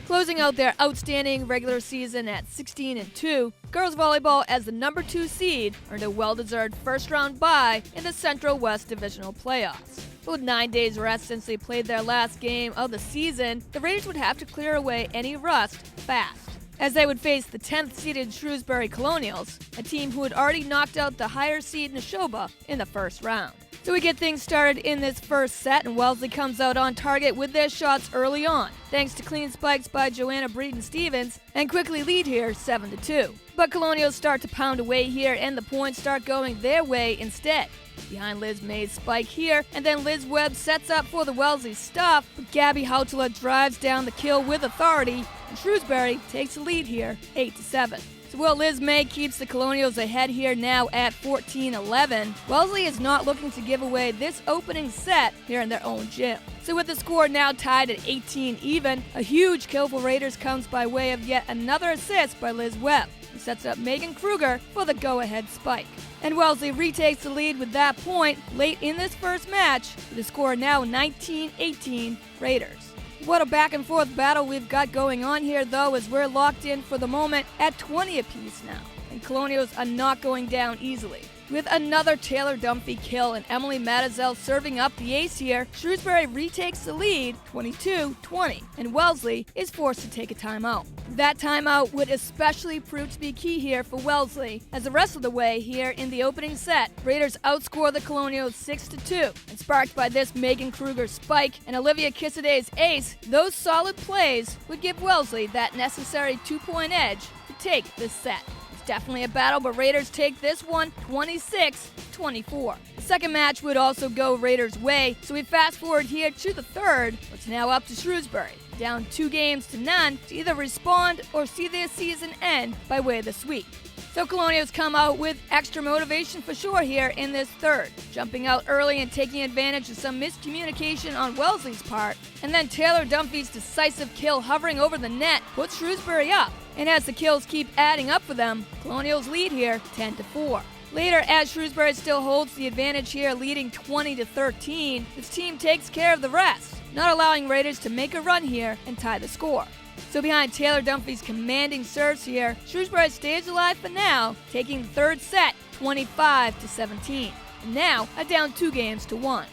Closing out their outstanding regular season at 16-2, girls volleyball as the number 2 seed earned a well-deserved first-round bye in the Central West Divisional Playoffs. But with 9 days rest since they played their last game of the season, the Raiders would have to clear away any rust fast, as they would face the 10th-seeded Shrewsbury Colonials, a team who had already knocked out the higher seed Neshoba in the first round. So we get things started in this first set, and Wellesley comes out on target with their shots early on, thanks to clean spikes by Joanna Breeden-Stevens, and quickly lead here 7-2. But Colonials start to pound away here, and the points start going their way instead. Behind Liz May's spike here, and then Liz Webb sets up for the Wellesley stuff, but Gabby Hautala drives down the kill with authority, and Shrewsbury takes the lead here 8-7. So while Liz May keeps the Colonials ahead here now at 14-11, Wellesley is not looking to give away this opening set here in their own gym. So with the score now tied at 18 even, a huge kill for Raiders comes by way of yet another assist by Liz Webb, who sets up Megan Kruger for the go-ahead spike. And Wellesley retakes the lead with that point late in this first match, with the score now 19-18 Raiders. What a back-and-forth battle we've got going on here, though, as we're locked in for the moment at 20 apiece now. And Colonials are not going down easily. With another Taylor Dunphy kill and Emily Matazel serving up the ace here, Shrewsbury retakes the lead 22-20, and Wellesley is forced to take a timeout. That timeout would especially prove to be key here for Wellesley, as the rest of the way here in the opening set, Raiders outscore the Colonials 6-2, and sparked by this Megan Kruger spike and Olivia Kissaday's ace, those solid plays would give Wellesley that necessary 2-point edge to take this set. Definitely a battle, but Raiders take this one 26-24. The second match would also go Raiders' way, so we fast forward here to the third, which is now up to Shrewsbury, down 2-0 to either respond or see their season end by way of the sweep. So Colonials come out with extra motivation for sure here in this third, jumping out early and taking advantage of some miscommunication on Wellesley's part, and then Taylor Dunphy's decisive kill hovering over the net puts Shrewsbury up. And as the kills keep adding up for them, Colonials lead here 10-4. Later, as Shrewsbury still holds the advantage here, leading 20-13, this team takes care of the rest, not allowing Raiders to make a run here and tie the score. So behind Taylor Dunphy's commanding serves here, Shrewsbury stays alive for now, taking the third set 25-17. And now are down 2-1.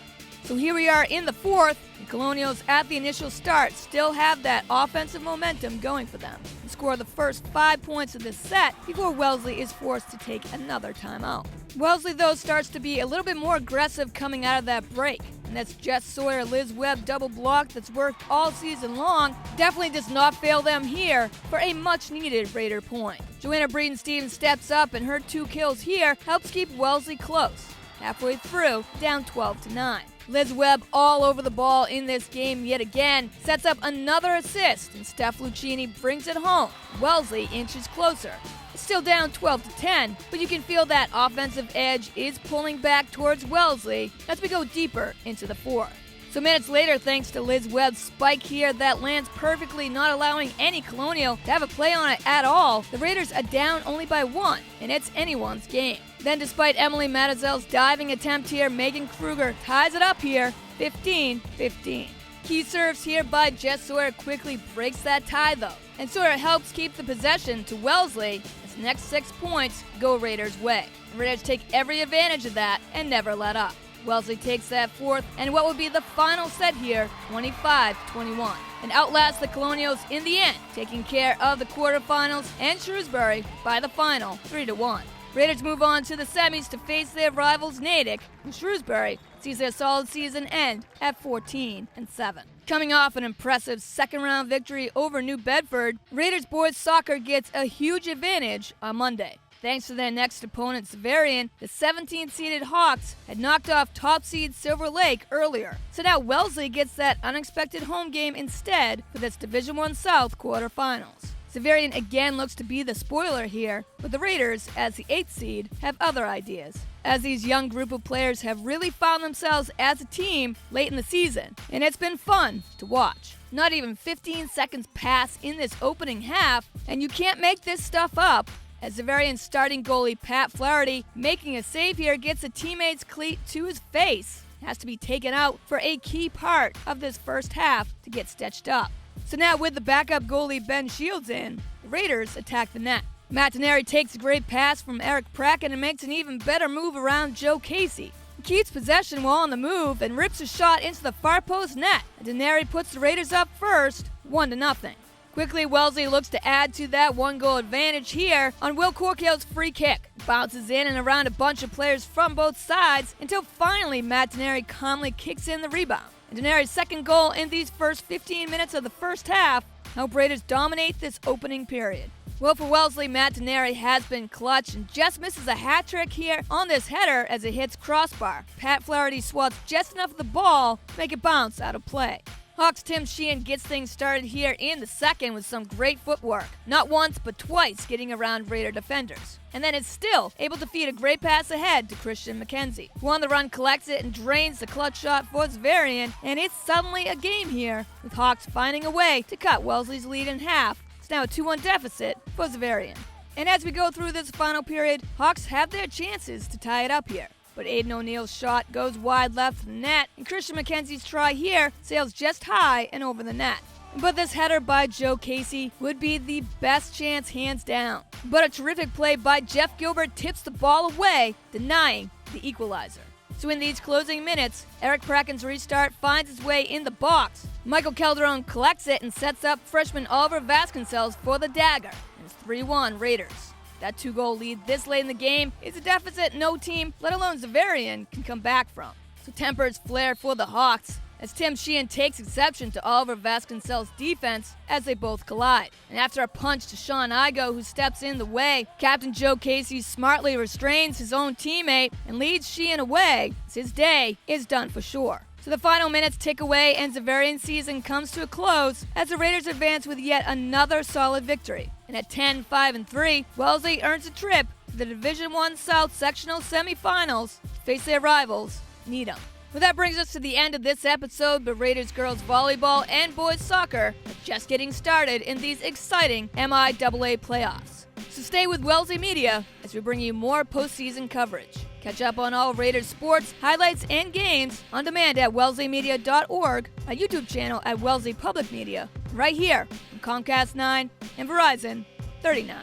So here we are in the fourth, and Colonials at the initial start still have that offensive momentum going for them, and score the first 5 points of this set before Wellesley is forced to take another timeout. Wellesley, though, starts to be a little bit more aggressive coming out of that break, and that's Jess Sawyer, Liz Webb double block that's worked all season long definitely does not fail them here for a much-needed Raider point. Joanna Breeden-Stevens steps up, and her 2 kills here helps keep Wellesley close. Halfway through, down 12-9. Liz Webb all over the ball in this game yet again, sets up another assist, and Steph Lucchini brings it home. Wellesley inches closer. It's still down 12-10, but you can feel that offensive edge is pulling back towards Wellesley as we go deeper into the fourth. So minutes later, thanks to Liz Webb's spike here that lands perfectly, not allowing any Colonial to have a play on it at all, the Raiders are down only by 1, and it's anyone's game. Then despite Emily Matazel's diving attempt here, Megan Kruger ties it up here, 15-15. Key serves here by Jess Sawyer quickly breaks that tie though, and Sawyer helps keep the possession to Wellesley as the next 6 points go Raiders' way. The Raiders take every advantage of that and never let up. Wellesley takes that fourth, and what will be the final set here, 25-21, and outlasts the Colonials in the end, taking care of the quarterfinals and Shrewsbury by the final 3-1. Raiders move on to the semis to face their rivals Natick, and Shrewsbury sees their solid season end at 14-7. Coming off an impressive second-round victory over New Bedford, Raiders boys soccer gets a huge advantage on Monday. Thanks to their next opponent, Xaverian, the 17th-seeded Hawks had knocked off top-seed Silver Lake earlier. So now Wellesley gets that unexpected home game instead for this Division I South quarterfinals. Xaverian again looks to be the spoiler here, but the Raiders, as the 8th seed, have other ideas, as these young group of players have really found themselves as a team late in the season, and it's been fun to watch. Not even 15 seconds pass in this opening half, and you can't make this stuff up, as Xaverian's starting goalie Pat Flaherty, making a save here, gets a teammate's cleat to his face. Has to be taken out for a key part of this first half to get stitched up. So now with the backup goalie Ben Shields in, the Raiders attack the net. Matt Denary takes a great pass from Eric Pracken and makes an even better move around Joe Casey. He keeps possession while on the move and rips a shot into the far post net. And Denary puts the Raiders up first, 1-0. Quickly, Wellesley looks to add to that one-goal advantage here on Will Corkale's free kick. It bounces in and around a bunch of players from both sides until finally Matt Denary calmly kicks in the rebound. And Denary's second goal in these first 15 minutes of the first half help Raiders dominate this opening period. Well, for Wellesley, Matt Denary has been clutch and just misses a hat trick here on this header as it hits crossbar. Pat Flaherty swats just enough of the ball to make it bounce out of play. Hawks' Tim Sheehan gets things started here in the second with some great footwork. Not once, but twice getting around Raider defenders. And then is still able to feed a great pass ahead to Christian McKenzie, who on the run collects it and drains the clutch shot for Xaverian, and it's suddenly a game here, with Hawks finding a way to cut Wellesley's lead in half. It's now a 2-1 deficit for Xaverian. And as we go through this final period, Hawks have their chances to tie it up here. But Aiden O'Neill's shot goes wide left of the net, and Christian McKenzie's try here sails just high and over the net. But this header by Joe Casey would be the best chance hands down. But a terrific play by Jeff Gilbert tips the ball away, denying the equalizer. So in these closing minutes, Eric Pracken's restart finds its way in the box. Michael Calderon collects it and sets up freshman Oliver Vasconcelos for the dagger. And it's 3-1 Raiders. That 2-goal lead this late in the game is a deficit no team, let alone Xaverian, can come back from. So temper's flair for the Hawks, as Tim Sheehan takes exception to Oliver Vasconcelos' defense as they both collide. And after a punch to Sean Igo, who steps in the way, Captain Joe Casey smartly restrains his own teammate and leads Sheehan away, as his day is done for sure. So the final minutes tick away and Xaverian season comes to a close as the Raiders advance with yet another solid victory. And at 10-5-3, Wellesley earns a trip to the Division I South Sectional Semifinals to face their rivals, Needham. Well, that brings us to the end of this episode, but Raiders girls volleyball and boys soccer are just getting started in these exciting MIAA playoffs. So stay with Wellesley Media as we bring you more postseason coverage. Catch up on all Raiders sports, highlights, and games on demand at wellesleymedia.org, a YouTube channel at Wellesley Public Media, right here on Comcast 9 and Verizon 39.